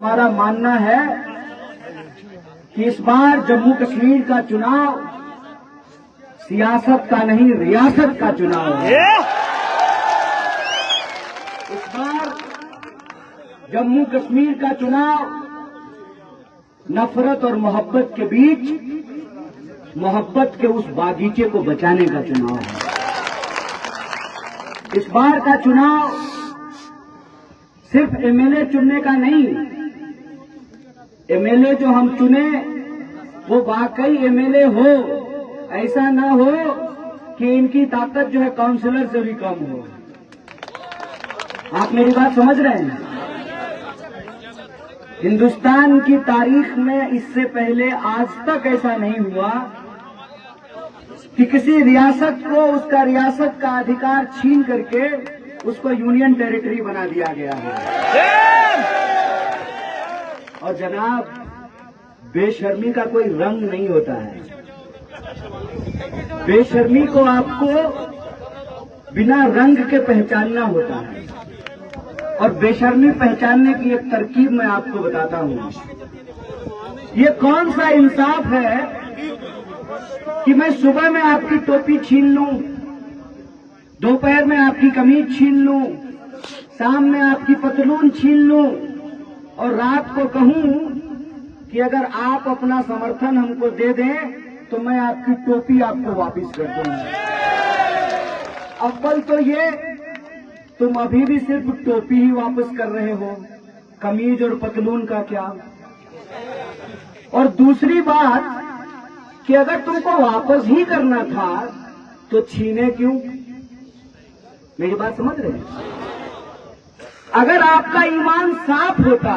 हमारा मानना है कि इस बार जम्मू कश्मीर का चुनाव सियासत का नहीं, रियासत का चुनाव है। इस बार जम्मू कश्मीर का चुनाव नफरत और मोहब्बत के बीच मोहब्बत के उस बागीचे को बचाने का चुनाव है। इस बार का चुनाव सिर्फ एमएलए चुनने का नहीं, एमएलए जो हम चुने वो वाकई एमएलए हो, ऐसा ना हो कि इनकी ताकत जो है काउंसलर से भी कम हो। आप मेरी बात समझ रहे हैं? हिंदुस्तान की तारीख में इससे पहले आज तक ऐसा नहीं हुआ कि किसी रियासत को उसका रियासत का अधिकार छीन करके उसको यूनियन टेरिटरी बना दिया गया है। और जनाब, बेशर्मी का कोई रंग नहीं होता है। बेशर्मी को आपको बिना रंग के पहचानना होता है। और बेशर्मी पहचानने की एक तरकीब मैं आपको बताता हूं। ये कौन सा इंसाफ है कि मैं सुबह में आपकी टोपी छीन लूं, दोपहर में आपकी कमीज छीन लूं, शाम में आपकी पतलून छीन लूं और रात को कहूं कि अगर आप अपना समर्थन हमको दे दें तो मैं आपकी टोपी आपको वापस कर दूंगा। अव्वल तो ये, तुम अभी भी सिर्फ टोपी ही वापस कर रहे हो, कमीज और पतलून का क्या? और दूसरी बात कि अगर तुमको वापस ही करना था तो छीने क्यों? मेरी बात समझ रहे हैं? अगर आपका ईमान साफ होता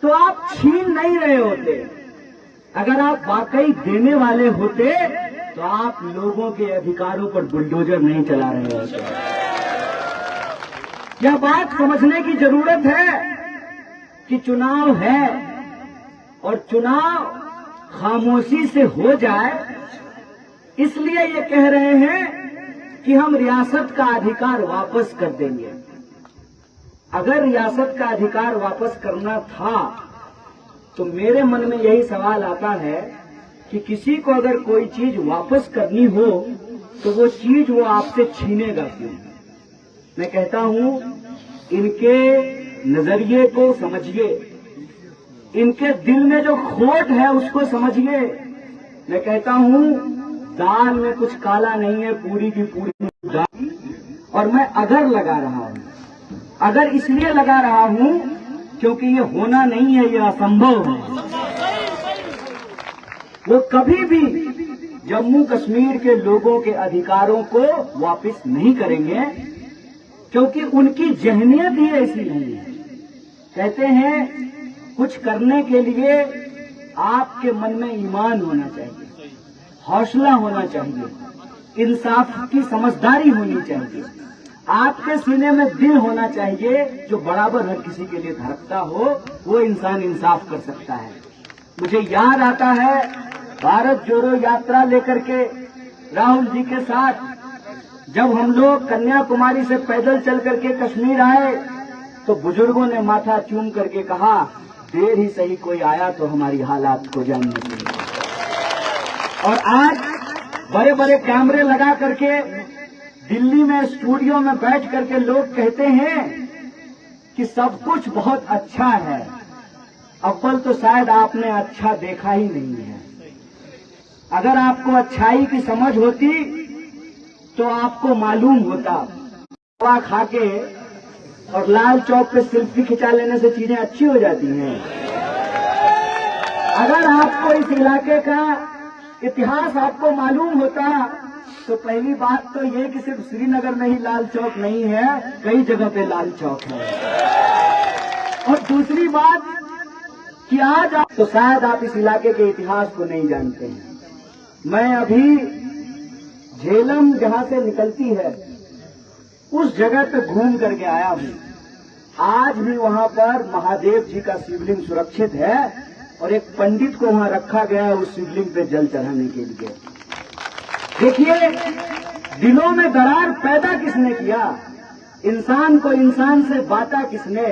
तो आप छीन नहीं रहे होते। अगर आप वाकई देने वाले होते तो आप लोगों के अधिकारों पर बुलडोजर नहीं चला रहे होते। यह बात समझने की जरूरत है कि चुनाव है और चुनाव खामोशी से हो जाए, इसलिए ये कह रहे हैं कि हम रियासत का अधिकार वापस कर देंगे। अगर रियासत का अधिकार वापस करना था तो मेरे मन में यही सवाल आता है कि किसी को अगर कोई चीज वापस करनी हो तो वो चीज वो आपसे छीनेगा क्यों? मैं कहता हूं, इनके नजरिए को समझिए, इनके दिल में जो खोट है उसको समझिए। मैं कहता हूं, दाल में कुछ काला नहीं है, पूरी की पूरी दाल। और मैं अगर लगा रहा हूं, अगर इसलिए लगा रहा हूं क्योंकि ये होना नहीं है, ये असंभव है। वो कभी भी जम्मू कश्मीर के लोगों के अधिकारों को वापस नहीं करेंगे क्योंकि उनकी जहनियत ही ऐसी नहीं है। कहते हैं कुछ करने के लिए आपके मन में ईमान होना चाहिए, हौसला होना चाहिए, इंसाफ की समझदारी होनी चाहिए, आपके सीने में दिल होना चाहिए जो बराबर हर किसी के लिए धड़कता हो। वो इंसान इंसाफ कर सकता है। मुझे याद आता है भारत जोड़ो यात्रा लेकर के राहुल जी के साथ जब हम लोग कन्याकुमारी से पैदल चल करके कश्मीर आए तो बुजुर्गों ने माथा चूम करके कहा, देर ही सही कोई आया तो हमारी हालात को जानने के लिए। और आज बड़े बड़े कैमरे लगा करके दिल्ली में स्टूडियो में बैठ करके लोग कहते हैं कि सब कुछ बहुत अच्छा है। अव्वल तो शायद आपने अच्छा देखा ही नहीं है। अगर आपको अच्छाई की समझ होती तो आपको मालूम होता। दवा खा के और लाल चौक पे सेल्फी खिंचा लेने से चीजें अच्छी हो जाती हैं। अगर आपको इस इलाके का इतिहास आपको मालूम होता तो पहली बात तो ये कि सिर्फ श्रीनगर में ही लाल चौक नहीं है, कई जगह पे लाल चौक है। और दूसरी बात कि आज आप तो शायद आप इस इलाके के इतिहास को नहीं जानते हैं। मैं अभी झेलम जहां से निकलती है उस जगह पे घूम करके आया हूं। आज भी वहां पर महादेव जी का शिवलिंग सुरक्षित है और एक पंडित को वहां रखा गया है उस शिवलिंग पे जल चढ़ाने के लिए। देखिए, दिलों में दरार पैदा किसने किया? इंसान को इंसान से बांटा किसने?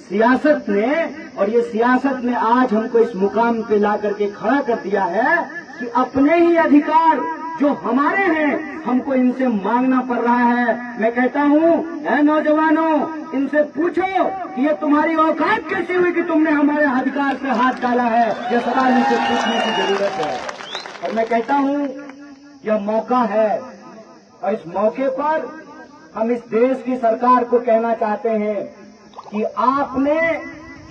सियासत ने, और ये सियासत ने आज हमको इस मुकाम पे ला करके खड़ा कर दिया है कि अपने ही अधिकार जो हमारे हैं हमको इनसे मांगना पड़ रहा है। मैं कहता हूँ, ऐ नौजवानों, इनसे पूछो कि ये तुम्हारी औकात कैसी हुई कि तुमने हमारे अधिकार पे हाथ डाला है। यह सवाल इनसे पूछने की जरूरत है। और मैं कहता हूँ, यह मौका है, और इस मौके पर हम इस देश की सरकार को कहना चाहते हैं कि आपने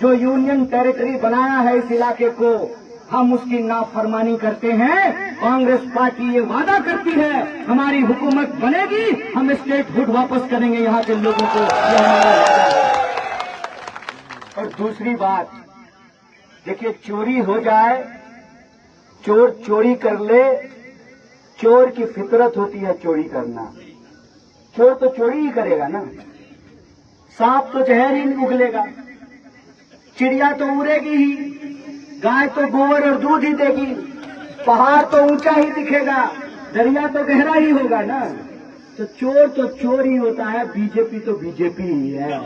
जो यूनियन टेरिटरी बनाया है इस इलाके को, हम उसकी नाफरमानी करते हैं। कांग्रेस पार्टी ये वादा करती है हमारी हुकूमत बनेगी, हम स्टेटहुड वापस करेंगे यहाँ के लोगों को, ये हमारा वादा है। और दूसरी बात, देखिए, चोरी हो जाए, चोर चोरी कर ले, चोर की फितरत होती है चोरी करना। चोर तो चोरी ही करेगा ना, सांप तो जहर ही उगलेगा, चिड़िया तो उड़ेगी ही, गाय तो गोबर और दूध ही देगी, पहाड़ तो ऊंचा ही दिखेगा, दरिया तो गहरा ही होगा ना। तो चोर ही होता है, बीजेपी तो बीजेपी ही है।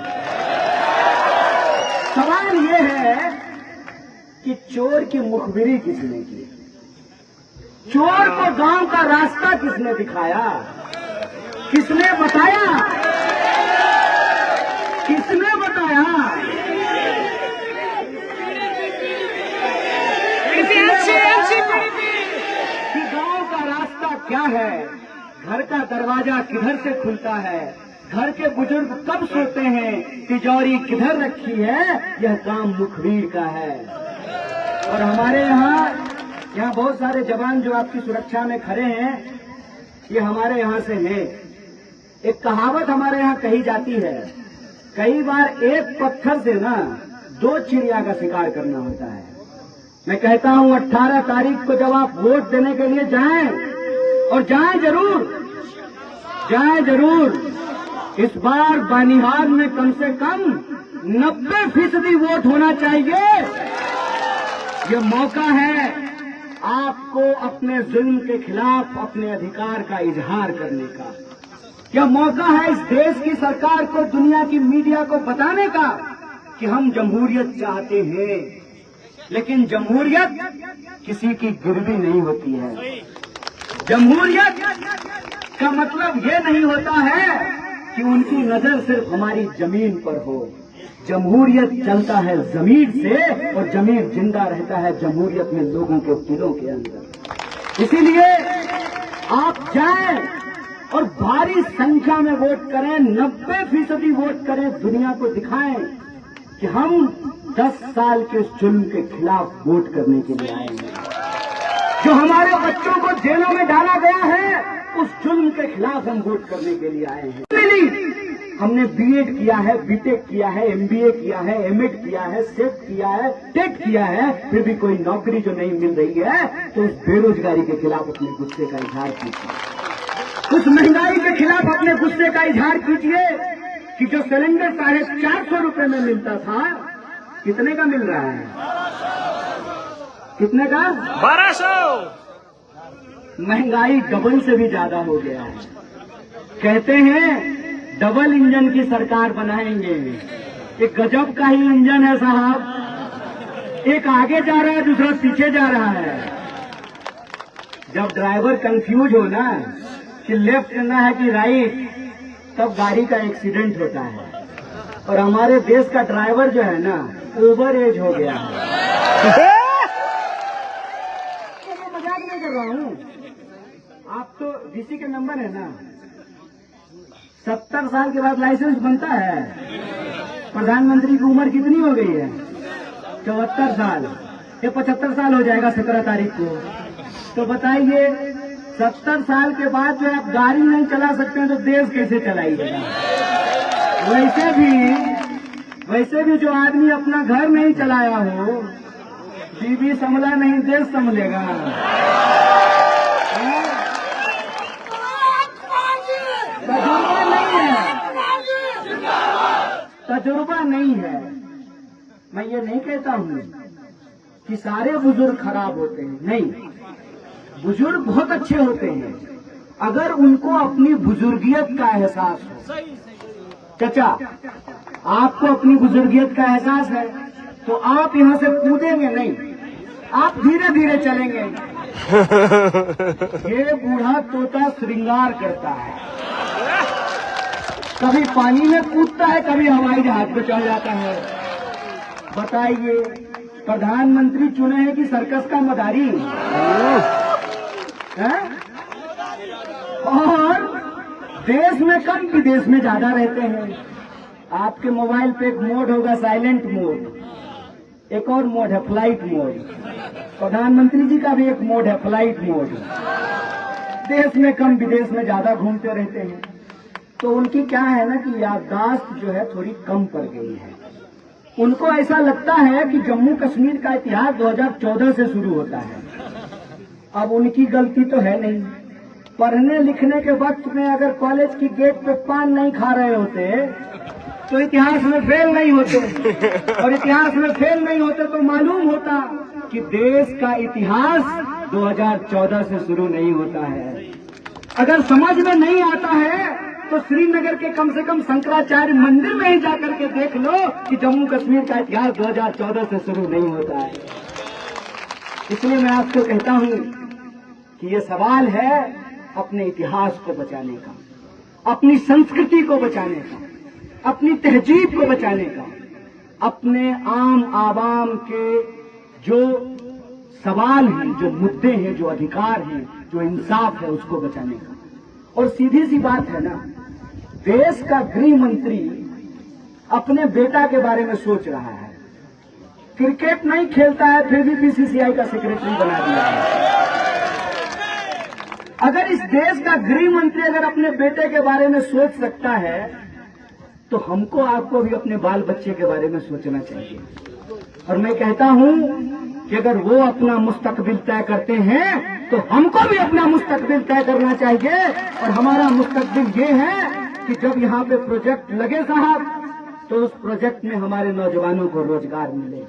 सवाल ये है कि चोर की मुखबिरी किसने की? चोर को गांव का रास्ता किसने दिखाया? किसने बताया? किसने बताया? कि गांव का रास्ता क्या है, घर का दरवाजा किधर से खुलता है, घर के बुजुर्ग कब सोते हैं, तिजोरी किधर रखी है, यह काम मुखबिर का है। और हमारे यहाँ बहुत सारे जवान जो आपकी सुरक्षा में खड़े हैं, ये हमारे यहाँ से हैं। एक कहावत हमारे यहाँ कही जाती है, कई बार एक पत्थर से ना 2 चिड़िया का शिकार करना होता है। मैं कहता हूँ 18 तारीख को जब आप वोट देने के लिए जाएं, और जाएं जरूर, इस बार बानिहाल में कम से कम 90% वोट होना चाहिए। ये मौका है आपको अपने जुल्म के खिलाफ अपने अधिकार का इजहार करने का। यह मौका है इस देश की सरकार को, दुनिया की मीडिया को बताने का कि हम जमहूरियत चाहते हैं, लेकिन जमहूरियत किसी की गिरवी नहीं होती है। जमहूरियत का मतलब ये नहीं होता है कि उनकी नजर सिर्फ हमारी जमीन पर हो। जमहूरियत चलता है जमीन से, और जमीन जिंदा रहता है जमहूरियत में लोगों के दिलों के अंदर। इसीलिए आप जाएं और भारी संख्या में वोट करें, 90% वोट करें, दुनिया को दिखाएं कि हम 10 साल के जुल्म के खिलाफ वोट करने के लिए आए हैं। जो हमारे बच्चों को जेलों में डाला गया है, उस जुल्म के खिलाफ हम वोट करने के लिए आए हैं। हमने बीएड किया है, बीटेक किया है, एमबीए किया है, एमएड किया है, सेट किया है, टेट किया है, फिर भी कोई नौकरी जो नहीं मिल रही है, तो उस बेरोजगारी के खिलाफ अपने गुस्से का इजहार कीजिए। उस महंगाई के खिलाफ अपने गुस्से का इजहार कीजिए कि जो सिलेंडर 450 रुपए में मिलता था, कितने का मिल रहा है? कितने का? 1200। महंगाई डबल से भी ज्यादा हो गया है। कहते हैं डबल इंजन की सरकार बनाएंगे। एक गजब का ही इंजन है साहब, एक आगे जा रहा है, दूसरा पीछे जा रहा है। जब ड्राइवर कंफ्यूज हो ना कि लेफ्ट करना है कि राइट, तब गाड़ी का एक्सीडेंट होता है। और हमारे देश का ड्राइवर जो है ना, ओवर एज हो गया है। मैं मजाक नहीं कर रहा हूँ, आप तो डीसी के नंबर है ना, 70 साल के बाद लाइसेंस बनता है। प्रधानमंत्री की उम्र कितनी हो गई है? 74 साल। ये 75 साल हो जाएगा 17 तारीख को। तो बताइए, 70 साल के बाद जो आप गाड़ी नहीं चला सकते हैं तो देश कैसे चलाइएगा? वैसे भी जो आदमी अपना घर नहीं चलाया हो, बीवी संभला नहीं, देश संभलेगा। तजुर्बा नहीं है। मैं ये नहीं कहता हूँ कि सारे बुजुर्ग खराब होते हैं, नहीं, बुजुर्ग बहुत अच्छे होते हैं अगर उनको अपनी बुजुर्गियत का एहसास हो। चाचा, आपको अपनी बुजुर्गियत का एहसास है तो आप यहाँ से कूदेंगे नहीं, आप धीरे धीरे चलेंगे। ये बूढ़ा तोता श्रृंगार करता है, कभी पानी में कूदता है, कभी हवाई जहाज पे चढ़ जाता है। बताइए, प्रधानमंत्री चुने हैं कि सर्कस का मदारी है? और देश में कम विदेश में ज्यादा रहते हैं। आपके मोबाइल पे एक मोड होगा साइलेंट मोड, एक और मोड है फ्लाइट मोड। प्रधानमंत्री जी का भी एक मोड है फ्लाइट मोड। देश में कम विदेश में ज्यादा घूमते रहते हैं, तो उनकी क्या है ना कि याददाश्त जो है थोड़ी कम पड़ गई है। उनको ऐसा लगता है कि जम्मू कश्मीर का इतिहास 2014 से शुरू होता है। अब उनकी गलती तो है नहीं, पढ़ने लिखने के वक्त में अगर कॉलेज की गेट पे पान नहीं खा रहे होते तो इतिहास में फेल नहीं होते, और इतिहास में फेल नहीं होते तो मालूम होता कि देश का इतिहास 2014 से शुरू नहीं होता है। अगर समझ में नहीं आता है तो श्रीनगर के कम से कम शंकराचार्य मंदिर में ही जाकर के देख लो कि जम्मू कश्मीर का इतिहास 2014 से शुरू नहीं होता है। इसलिए मैं आपको कहता हूं कि ये सवाल है अपने इतिहास को बचाने का, अपनी संस्कृति को बचाने का, अपनी तहजीब को बचाने का, अपने आम आवाम के जो सवाल हैं, जो मुद्दे हैं, जो अधिकार हैं, जो इंसाफ है, उसको बचाने का। और सीधी सी बात है ना, देश का गृह मंत्री अपने बेटा के बारे में सोच रहा है, क्रिकेट नहीं खेलता है फिर भी बीसीसीआई का सेक्रेटरी बना दिया है। अगर इस देश का गृह मंत्री अगर अपने बेटे के बारे में सोच सकता है तो हमको आपको भी अपने बाल बच्चे के बारे में सोचना चाहिए। और मैं कहता हूं कि अगर वो अपना मुस्तकबिल तय करते हैं तो हमको भी अपना मुस्तकबिल तय करना चाहिए। और हमारा मुस्तकबिल ये है कि जब यहाँ पे प्रोजेक्ट लगे साहब तो उस प्रोजेक्ट में हमारे नौजवानों को रोजगार मिले।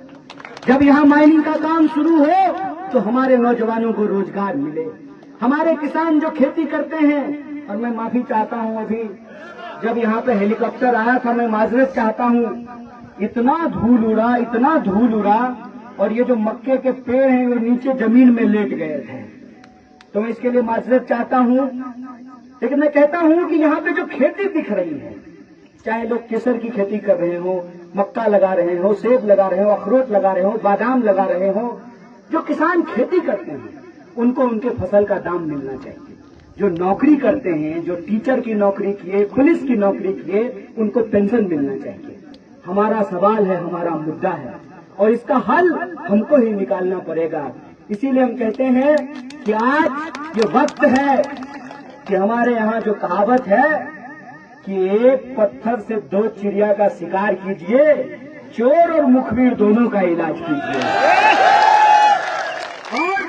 जब यहाँ माइनिंग का काम शुरू हो तो हमारे नौजवानों को रोजगार मिले। हमारे किसान जो खेती करते हैं, और मैं माफी चाहता हूँ, अभी जब यहाँ पे हेलीकॉप्टर आया था मैं माजरत चाहता हूँ, इतना धूल उड़ा, इतना धूल उड़ा, और ये जो मक्के के पेड़ हैं वो नीचे जमीन में लेट गए थे। तो मैं इसके लिए माजरत चाहता हूँ। लेकिन मैं कहता हूँ कि यहाँ पे जो खेती दिख रही है, चाहे लोग केसर की खेती कर रहे हो, मक्का लगा रहे हो, सेब लगा रहे हो, अखरोट लगा रहे हो, बादाम लगा रहे हो, जो किसान खेती करते हैं उनको उनके फसल का दाम मिलना चाहिए। जो नौकरी करते हैं, जो टीचर की नौकरी किए, पुलिस की नौकरी किए, उनको पेंशन मिलना चाहिए। हमारा सवाल है, हमारा मुद्दा है, और इसका हल हमको ही निकालना पड़ेगा। इसीलिए हम कहते हैं कि आज ये वक्त है कि हमारे यहाँ जो कहावत है कि एक पत्थर से दो चिड़िया का शिकार कीजिए, चोर और मुखबिर दोनों का इलाज कीजिए। और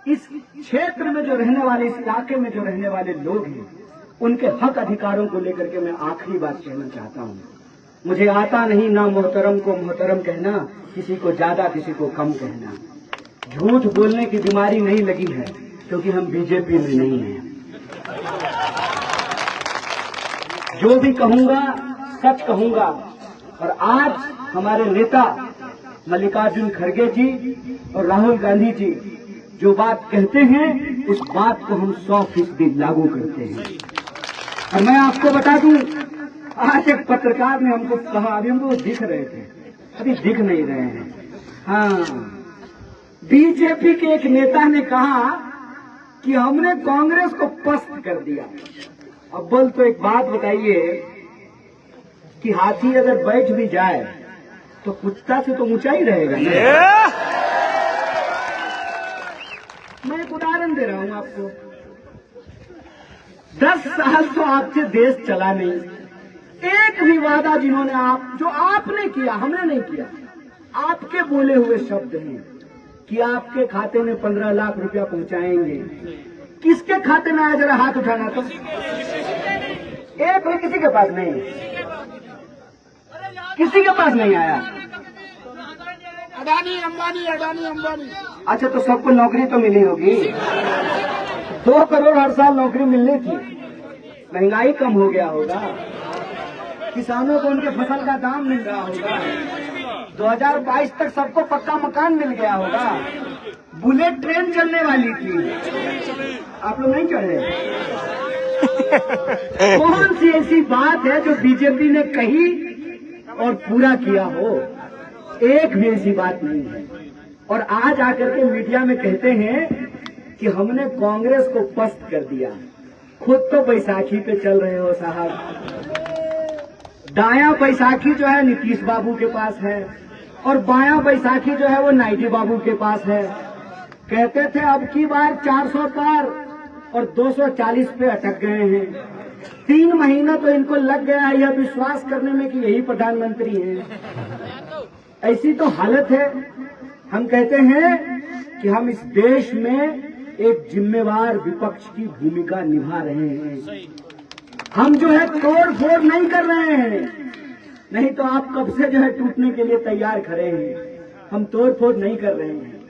इस क्षेत्र में जो रहने वाले, इस इलाके में जो रहने वाले लोग हैं, उनके हक अधिकारों को लेकर के मैं आखिरी बात कहना चाहता हूँ। मुझे आता नहीं ना मोहतरम को मोहतरम कहना, किसी को ज्यादा किसी को कम कहना। झूठ बोलने की बीमारी नहीं लगी है क्योंकि हम बीजेपी में नहीं हैं। जो भी कहूंगा सच कहूंगा। और आज हमारे नेता मल्लिकार्जुन खड़गे जी और राहुल गांधी जी जो बात कहते हैं उस बात को हम 100% लागू करते हैं। और मैं आपको बता दूं, आज एक पत्रकार ने हमको कहा, अभी हमको दिख रहे थे, अभी दिख नहीं रहे हैं। हाँ, बीजेपी के एक नेता ने कहा कि हमने कांग्रेस को पस्त कर दिया। अब बोल तो एक बात बताइए कि हाथी अगर बैठ भी जाए तो कुत्ता से तो ऊंचा ही रहेगा ना। मैं एक उदाहरण दे रहा हूं आपको। 10 साल तो आपसे देश चला नहीं, एक भी वादा जिन्होंने जो आपने किया, हमने नहीं किया, आपके बोले हुए शब्द हैं कि आपके खाते में 15 लाख रुपया पहुंचाएंगे। किसके खाते में आया, जरा हाथ उठाना तो। एक भी किसी के पास नहीं, किसी के पास नहीं आया। अडानी अंबानी। अच्छा, तो सबको नौकरी तो मिली होगी। 2 करोड़ हर साल नौकरी मिलनी थी, महंगाई कम हो गया होगा। किसानों को उनके फसल का दाम मिल रहा होगा, 2022 तक सबको पक्का मकान मिल गया होगा, बुलेट ट्रेन चलने वाली थी, आप लोग नहीं चढ़े। कौन सी ऐसी बात है जो बीजेपी ने कही और पूरा किया हो? एक भी ऐसी बात नहीं है। और आज आकर के मीडिया में कहते हैं कि हमने कांग्रेस को पस्त कर दिया। खुद तो बैसाखी पे चल रहे हो साहब। दाया बैसाखी जो है नीतीश बाबू के पास है और बाया बैसाखी जो है वो नायडू बाबू के पास है। कहते थे अब की बार 400 पार और 240 पे अटक गए हैं। 3 महीना तो इनको लग गया है यह विश्वास करने में कि यही प्रधानमंत्री हैं। ऐसी तो हालत है। हम कहते हैं कि हम इस देश में एक जिम्मेवार विपक्ष की भूमिका निभा रहे हैं। हम जो है तोड़ फोड़ नहीं कर रहे हैं, नहीं तो आप कब से जो है टूटने के लिए तैयार खड़े हैं। हम तोड़ फोड़ नहीं कर रहे हैं,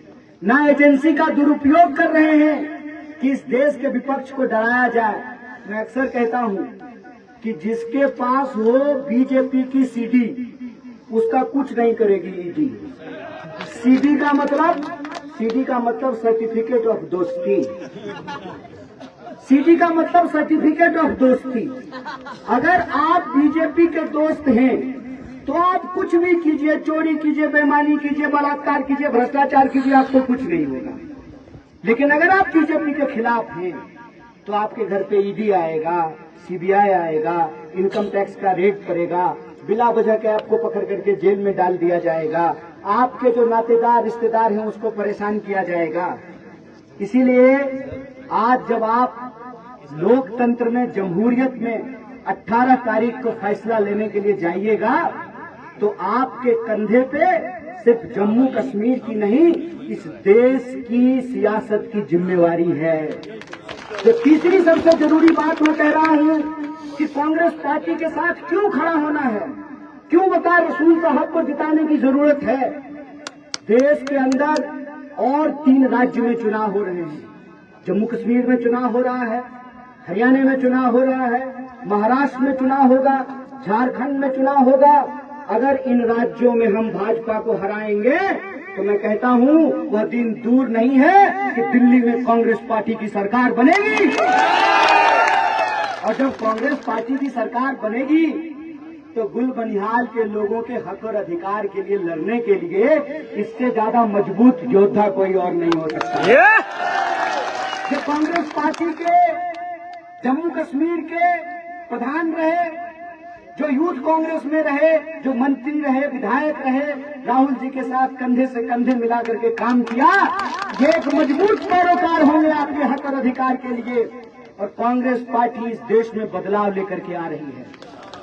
ना एजेंसी का दुरुपयोग कर रहे हैं कि इस देश के विपक्ष को डराया जाए। मैं अक्सर कहता हूं कि जिसके पास हो बीजेपी की सीडी उसका कुछ नहीं करेगी ईडी। सीडी का मतलब सर्टिफिकेट ऑफ दोस्ती। सीडी का मतलब सर्टिफिकेट ऑफ दोस्ती। अगर आप बीजेपी के दोस्त हैं तो आप कुछ भी कीजिए, चोरी कीजिए, बेईमानी कीजिए, बलात्कार कीजिए, भ्रष्टाचार कीजिए, आपको कुछ नहीं होगा। लेकिन अगर आप बीजेपी के खिलाफ हैं तो आपके घर पे ईडी आएगा, सीबीआई आएगा, इनकम टैक्स का रेड पड़ेगा, बिला वजह के आपको पकड़ करके जेल में डाल दिया जाएगा, आपके जो नातेदार रिश्तेदार हैं उसको परेशान किया जाएगा। इसीलिए आज जब आप लोकतंत्र में, जमहूरियत में 18 तारीख को फैसला लेने के लिए जाइएगा तो आपके कंधे पे सिर्फ जम्मू कश्मीर की नहीं, इस देश की सियासत की जिम्मेवारी है। तो तीसरी सबसे जरूरी बात मैं कह रहा हूं कि कांग्रेस पार्टी के साथ क्यों खड़ा होना है, क्यों बता रसूल साहब को जिताने की जरूरत है। देश के अंदर और 3 राज्य में चुनाव हो रहे हैं। जम्मू कश्मीर में चुनाव हो रहा है, हरियाणा में चुनाव हो रहा है, महाराष्ट्र में चुनाव होगा, झारखंड में चुनाव होगा। अगर इन राज्यों में हम भाजपा को हराएंगे तो मैं कहता हूं वह दिन दूर नहीं है कि दिल्ली में कांग्रेस पार्टी की सरकार बनेगी। और जब कांग्रेस पार्टी की सरकार बनेगी तो गुल बनिहाल के लोगों के हक और अधिकार के लिए लड़ने के लिए इससे ज्यादा मजबूत योद्धा कोई और नहीं हो सकता। जो कांग्रेस पार्टी के जम्मू कश्मीर के प्रधान रहे, जो यूथ कांग्रेस में रहे, जो मंत्री रहे, विधायक रहे, राहुल जी के साथ कंधे से कंधे मिला करके काम किया, ये एक मजबूत पैरोकार होंगे आपके हक और अधिकार के लिए। और कांग्रेस पार्टी इस देश में बदलाव लेकर के आ रही है।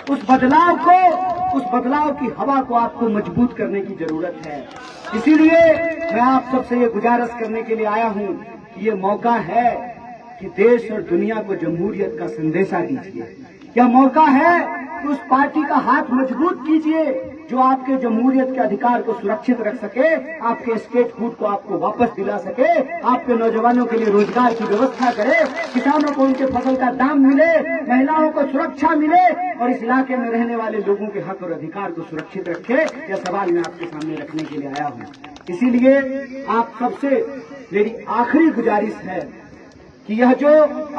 उस बदलाव की हवा को आपको मजबूत करने की जरूरत है। इसीलिए मैं आप सबसे ये गुजारिश करने के लिए आया हूं कि ये मौका है कि देश और दुनिया को जमहूरियत का संदेशा दीजिए। यह मौका है कि उस पार्टी का हाथ मजबूत कीजिए जो आपके जमहूरियत के अधिकार को सुरक्षित रख सके, आपके स्टेट फूड को आपको वापस दिला सके, आपके नौजवानों के लिए रोजगार की व्यवस्था करे, किसानों को उनके फसल का दाम मिले, महिलाओं को सुरक्षा मिले और इस इलाके में रहने वाले लोगों के हक और अधिकार को सुरक्षित रखे। यह सवाल मैं आपके सामने रखने के लिए आया हूँ। इसीलिए आप सबसे मेरी आखिरी गुजारिश है कि यह जो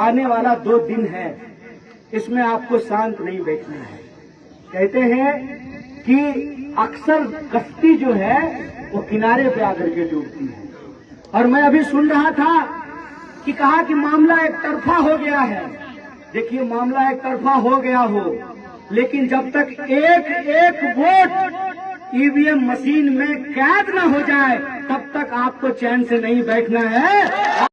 आने वाला 2 दिन है इसमें आपको शांत नहीं बैठना है। कहते हैं कि अक्सर कश्ती जो है वो किनारे पे आकर के डूबती है। और मैं अभी सुन रहा था कि कहा कि मामला एक तरफा हो गया है। देखिए, मामला एक तरफा हो गया हो, लेकिन जब तक एक वोट ईवीएम मशीन में कैद न हो जाए तब तक आपको चैन से नहीं बैठना है।